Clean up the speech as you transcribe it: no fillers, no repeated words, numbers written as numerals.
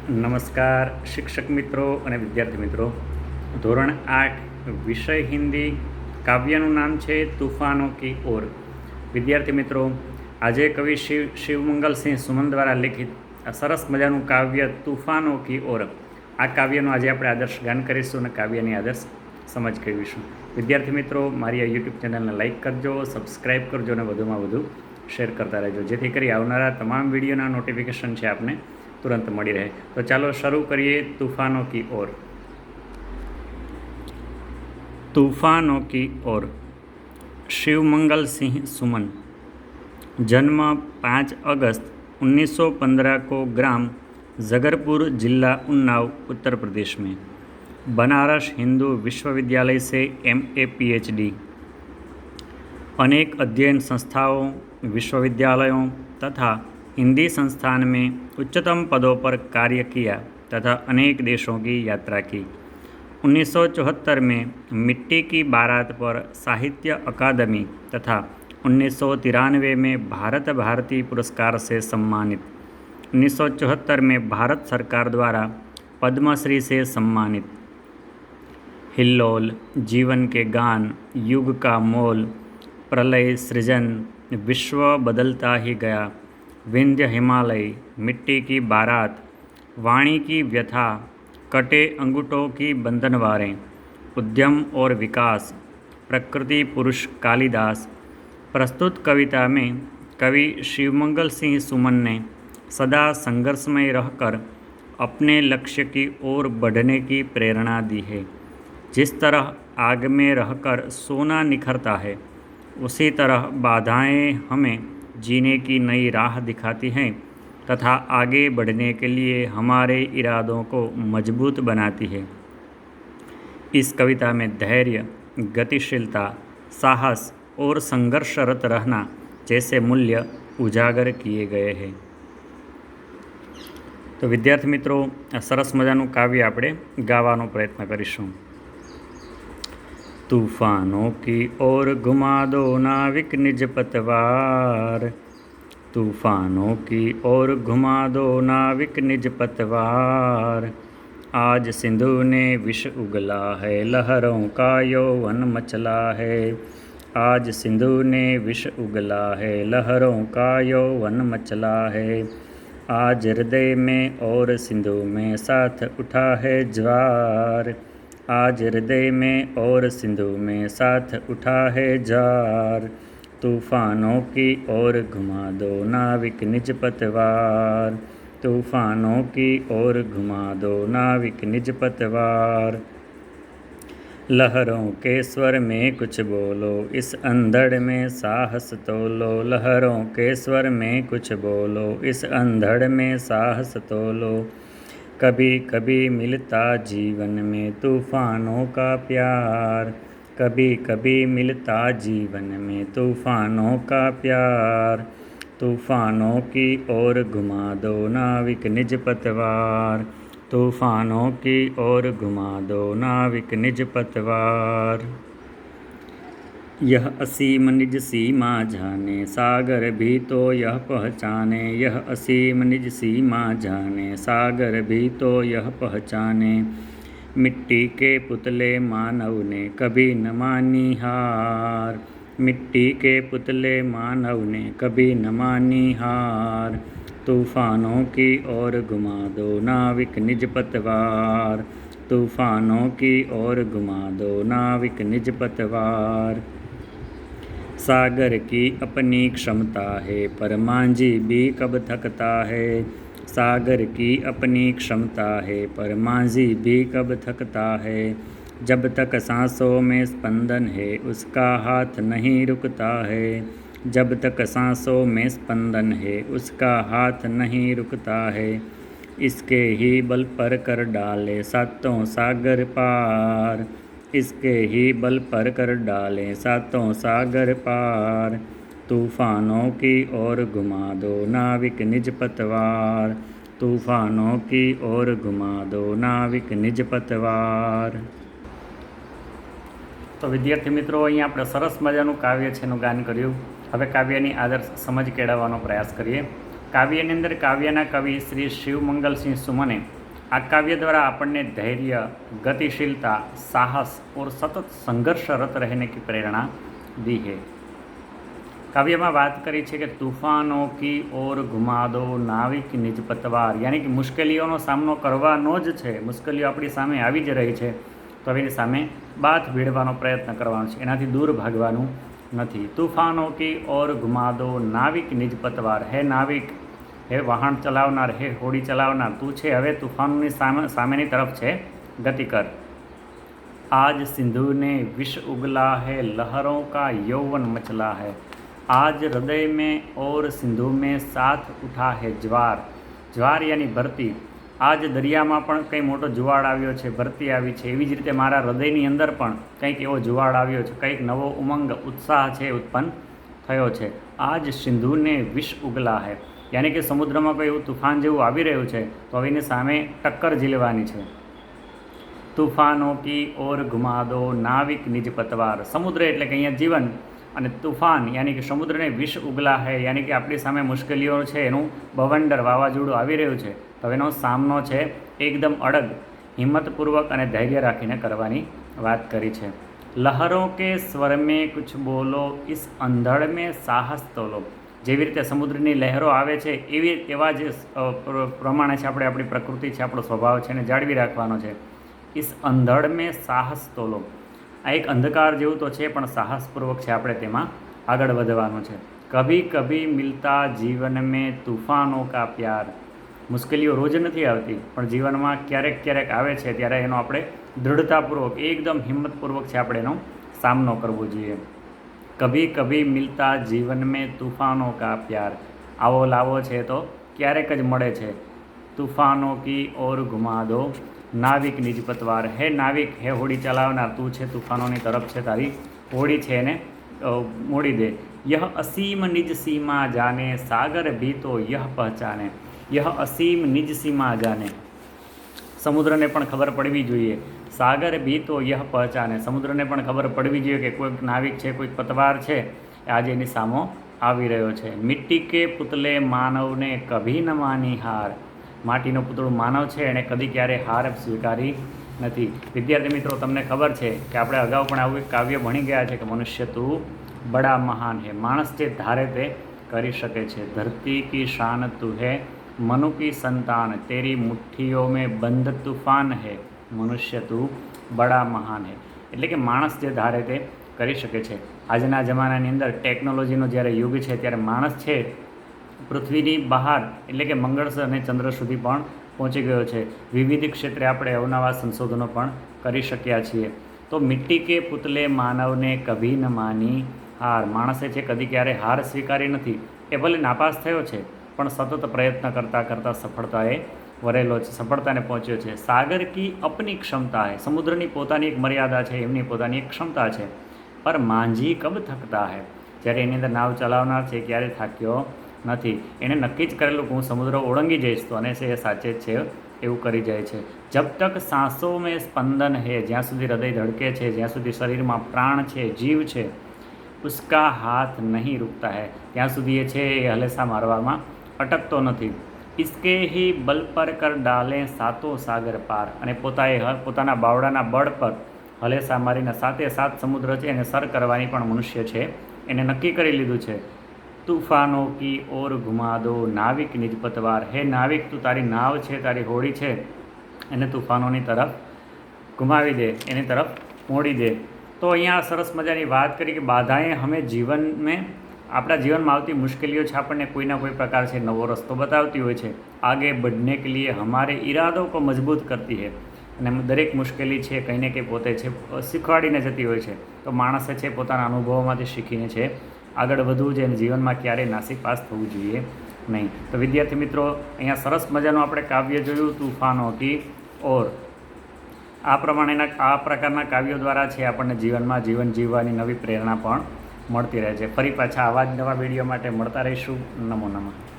નમસ્કાર શિક્ષક મિત્રો અને વિદ્યાર્થી મિત્રો. ધોરણ 8 વિષય હિન્દી. કાવ્યનું નામ છે તૂફાનો કી ઓર. વિદ્યાર્થી મિત્રો, આજે કવિ શિવમંગલસિંહ સુમન દ્વારા લિખિત આ સરસ મજાનું કાવ્ય તૂફાનો કી ઓર, આ કાવ્યનું આજે આપણે આદર્શ ગાન કરીશું અને કાવ્યની આદર્શ સમજ કહીશું. વિદ્યાર્થી મિત્રો, મારી આ યુટ્યુબ ચેનલને લાઇક કરજો, સબસ્ક્રાઈબ કરજો અને વધુમાં વધુ શેર કરતા રહેજો, જેથી કરી આવનારા તમામ વિડીયોના નોટિફિકેશન છે આપને तुरंत मળી રહે. तो चलो शुरू करिए तूफानों की ओर. तूफानों की ओर. शिवमंगल सिंह सुमन. जन्म 5 अगस्त 1915 को ग्राम जगरपुर, जिला उन्नाव, उत्तर प्रदेश में. बनारस हिंदू विश्वविद्यालय से MA PhD. अनेक अध्ययन संस्थाओं, विश्वविद्यालयों तथा हिंदी संस्थान में उच्चतम पदों पर कार्य किया तथा अनेक देशों की यात्रा की. 1974 में मिट्टी की बारात पर साहित्य अकादमी तथा 1993 में भारत भारती पुरस्कार से सम्मानित. 1974 में भारत सरकार द्वारा पद्मश्री से सम्मानित. हिल्लोल, जीवन के गान, युग का मोल, प्रलय सृजन, विश्व बदलता ही गया, विंध्य हिमालय, मिट्टी की बारात, वाणी की व्यथा, कटे अंगूठों की बंधनवारें, उद्यम और विकास, प्रकृति पुरुष कालिदास. प्रस्तुत कविता में कवि शिवमंगल सिंह सुमन ने सदा संघर्षमय रहकर अपने लक्ष्य की ओर बढ़ने की प्रेरणा दी है. जिस तरह आग में रहकर सोना निखरता है, उसी तरह बाधाएं हमें जीने की नई राह दिखाती हैं तथा आगे बढ़ने के लिए हमारे इरादों को मजबूत बनाती है. इस कविता में धैर्य, गतिशीलता, साहस और संघर्षरत रहना जैसे मूल्य उजागर किए गए हैं. तो विद्यार्थी मित्रों, सरस मजाનું કાવ્ય આપણે ગાવાનો પ્રયત્ન કરીશું. तूफानों की ओर घुमा दो नाविक निज पतवार. तूफानों की ओर घुमा दो नाविक निज पतवार. आज सिंधु ने विष उगला है, लहरों का यौवन मचला है. आज सिंधु ने विष उगला है, लहरों का यौवन मचला है. आज हृदय में और सिंधु में साथ उठा है ज्वार. आज हृदय में और सिंधु में साथ उठा है जार. तूफानों की ओर घुमा दो नाविक निज पतवार. तूफानों की ओर घुमा दो नाविक निज पतवार. लहरों के स्वर में कुछ बोलो, इस अंधड़ में साहस तोलो. लहरों के स्वर में कुछ बोलो, इस अंधड़ में साहस तोलो. कभी कभी मिलता जीवन में तूफानों का प्यार. कभी कभी मिलता जीवन में तूफानों का प्यार. तूफानों की ओर घुमा दो नाविक निज पतवार. तूफानों की ओर घुमा दो नाविक निज पतवार. यह असीम निज सीमा जाने, सागर भी तो यह पहचाने. यह असीम निज सीमा जाने, सागर भी तो यह पहचाने. मिट्टी के पुतले मानव ने कभी न मानी हार. मिट्टी के पुतले मानव ने कभी न मानी हार. तूफानों की ओर घुमा दो नाविक निज पतवार. तूफानों की ओर घुमा दो नाविक निज पतवार. सागर की अपनी क्षमता है, पर मांझी भी कब थकता है. सागर की अपनी क्षमता है, पर मांझी भी कब थकता है. जब तक सांसों में स्पंदन है, उसका हाथ नहीं रुकता है. जब तक सांसों में स्पंदन है, उसका हाथ नहीं रुकता है. इसके ही बल पर कर डाले सातों सागर पार. इसके ही बल पर कर डाले सातों सागर पार. तूफानों की ओर घुमा दो नाविक निज पतवार. तूफानों की ओर घुमा दो नाविक निज पतवार. तो विद्यार्थी मित्रों, अहीं आपणे सरस मजानुं काव्य छे एनुं गान कर्युं. हवे काव्यनी आदर्श समज केळवવાનો प्रयास करीए. કાવ્યની અંદર કાવ્યના કવિ શ્રી શિવમંગલસિંહ સુમને આ કાવ્ય દ્વારા આપણને धैर्य, गतिशीलता, साहस और सतत संघर्षरत रहने की प्रेरणा दी है। काव्य में बात करी है कि तूफानों की ओर घुमा दो नाविक निज पतवार, यानी कि मुश्केलीओं सामनो करवानो ज छे। मुश्केलीओ अपनी सामे आवी ज रही है तो एनी सामे बाथ भीड़वानो प्रयत्न करवानो छे, एनाथी दूर भागवानुं नहीं। तूफानों की ओर घुमा दो नाविक निज पतवार, हे नाविक, हे वाहन चलावनार, हे होड़ी चलावनार, तू छे हवे तूफानों सामेनी तरफ छे गति कर। आज सिंधु ने विष उगला है, लहरों का यौवन मचला है। आज हृदय में और सिंधु में साथ उठा है ज्वार। ज्वार यानी भरती। आज दरिया में पण कई मोटो जुवाड़ आव्यो छे, भरती आवी छे। एवी ज रीते मारा हृदयनी अंदर पण कंईक एवो जुवाड़ आव्यो छे, कंईक नवो उमंग उत्साह छे उत्पन्न थयो छे। आज सिंधु ने विष उगला है, यानी कि समुद्र में कोई तूफान जेवुं आवी रह्युं छे तो एनी सामे टक्कर झीलवानी छे। तूफानों की ओर घुमा दो नाविक निज पतवार। समुद्र एटले कि अहींया जीवन અને તૂફાન यानी कि समुद्र ने विष उगला है, यानी कि આપણી સામે મુશ્કેલીઓ છે, એનું બવંડર વાવાઝોડું આવી રહ્યું છે તો એનો સામનો છે એકદમ અડગ હિંમતપૂર્વક અને ધૈર્ય રાખીને કરવાની વાત કરી છે। લહરો કે સ્વર મેં કુછ બોલો ઇસ અંધળ મેં સાહસ તોલો। જેવી રીતે સમુદ્રની લહેરો આવે છે એવા જે પ્રમાણે છે આપણે આપણી પ્રકૃતિ છે, આપણો સ્વભાવ છે એને જાળવી રાખવાનો છે। ઇસ અંધળ મેં સાહસ તોલો, આ એક અંધકાર જેવું તો છે પણ સાહસપૂર્વક છે આપણે તેમાં આગળ વધવાનું છે। કભી કભી મિલતા જીવન મેં તૂફાનો કા પ્યાર। મુશ્કેલીઓ રોજ નથી આવતી પણ જીવનમાં ક્યારેક ક્યારેક આવે છે ત્યારે એનો આપણે દૃઢતાપૂર્વક એકદમ હિંમતપૂર્વક છે આપણે એનો સામનો કરવો જોઈએ। કભી કભી મિલતા જીવન મેં તૂફાનો કા પ્યાર, આવો લાવો છે તો ક્યારેક જ મળે છે। તૂફાનો કી ઓર ઘુમા દો नाविक निज पतवार, हे नाविक, हे होड़ी चलावनार, तू छे तूफानों की तरफ छे तारी होड़ी छे ने मोड़ी दे। यह असीम निज सीमा जाने, सागर भी तो यह पहचाने। यह असीम निज सीमा जाने, समुद्र ने पण खबर पड़वी जोईए। सागर भी तो यह पहचाने, समुद्र ने पण खबर पड़वी जोईए कि कोई नाविक छे, कोई पतवार छे आज एनी सामो आवी रह्यो छे। मिट्टी के पुतले मानव ने कभी न मानी हार। माटीનું પૂતળું માનવ છે એણે કદી ક્યારે હાર સ્વીકારી નથી। વિદ્યાર્થી મિત્રો, તમને ખબર છે કે આપણે અગાઉ પણ આવું એક કાવ્ય ભણી ગયા છે કે મનુષ્ય તું બડા મહાન હે। માણસ જે ધારે તે કરી શકે છે। ધરતી કી શાન તું હે, મનુ કી સંતાન, તેરી મુઠ્ઠીઓ મેં બંધ તૂફાન હે। મનુષ્ય તું બડા મહાન હે, એટલે કે માણસ જે ધારે તે કરી શકે છે। આજના જમાનાની અંદર ટેકનોલોજીનો જ્યારે યુગ છે ત્યારે માણસ છે પૃથ્વીની બહાર એટલે કે મંગળ અને ચંદ્ર સુધી પણ પહોંચી ગયો છે। વિવિધ ક્ષેત્રે આપણે અવનવા સંશોધનો પણ કરી શક્યા છીએ। તો મિટ્ટી કે પુતલે માનવને કભી ન માની હાર, માણસે છે કદી ક્યારે હાર સ્વીકારી નથી। એ ભલે નાપાસ થયો છે પણ સતત પ્રયત્ન કરતાં કરતાં સફળતાએ વરેલો છે, સફળતાને પહોંચ્યો છે। સાગર કી અપની ક્ષમતા હે, સમુદ્રની પોતાની એક મર્યાદા છે, એમની પોતાની એક ક્ષમતા છે। પર માંઝી કબ થકતા હે, જ્યારે એની અંદર નાવ ચલાવનાર છે ક્યારે થાક્યો નથી। એણે નક્કી જ કરેલું કે હું સમુદ્ર ઓળંગી જઈશ તો, અને એ સાચે જ છે એવું કરી જાય છે। જબ તક સાંસો મેં સ્પંદન હે, જ્યાં સુધી હૃદય ધડકે છે, જ્યાં સુધી શરીરમાં પ્રાણ છે, જીવ છે, ઉસકા હાથ નહીં રૂકતા હે, ત્યાં સુધી એ છે એ હલેસા મારવામાં અટકતો નથી। ઇસકે હી બલ પર કર ડાલે સાતો સાગર પાર, અને પોતાના બાવડાના બળ પર હલેસા મારીને સાતે સાત સમુદ્ર છે એને સર કરવાની પણ મનુષ્ય છે એને નક્કી કરી લીધું છે। तूफानों की ओर घुमा दो नाविक निज पतवार, हे नाविक, तू तारी नाव है, तारी होड़ी है એને તૂફાનોની તરફ ઘુમાવી દે, એની તરફ મોડી દે। તો અહીંયા સરસ મજાની વાત કરી કે બાધાએ હમે જીવન મેં, આપણા જીવનમાં આવતી મુશ્કેલીઓ છે આપણને કોઈના કોઈ પ્રકાર છે નવો રસ્તો બતાવતી હોય છે। આગે बढ़ने के लिए हमारे इरादों को मजबूत करती है, અને દરેક મુશ્કેલી છે કંઈ ને કંઈ પોતે છે શીખવાડીને જતી હોય છે। તો માણસે છે પોતાના અનુભવોમાંથી શીખીને છે આગળ વધવું જોઈએ અને જીવનમાં ક્યારેય નાસીપાસ થવું જોઈએ નહીં। તો વિદ્યાર્થી મિત્રો, અહીંયા સરસ મજાનું આપણે કાવ્ય જોયું તૂફાનો કી ઓર। આ પ્રકારના કાવ્યો દ્વારા છે આપણને જીવનમાં જીવન જીવવાની નવી પ્રેરણા પણ મળતી રહે છે। ફરી પાછા આવા જ નવા વિડીયો માટે મળતા રહીશું। નમો નમઃ।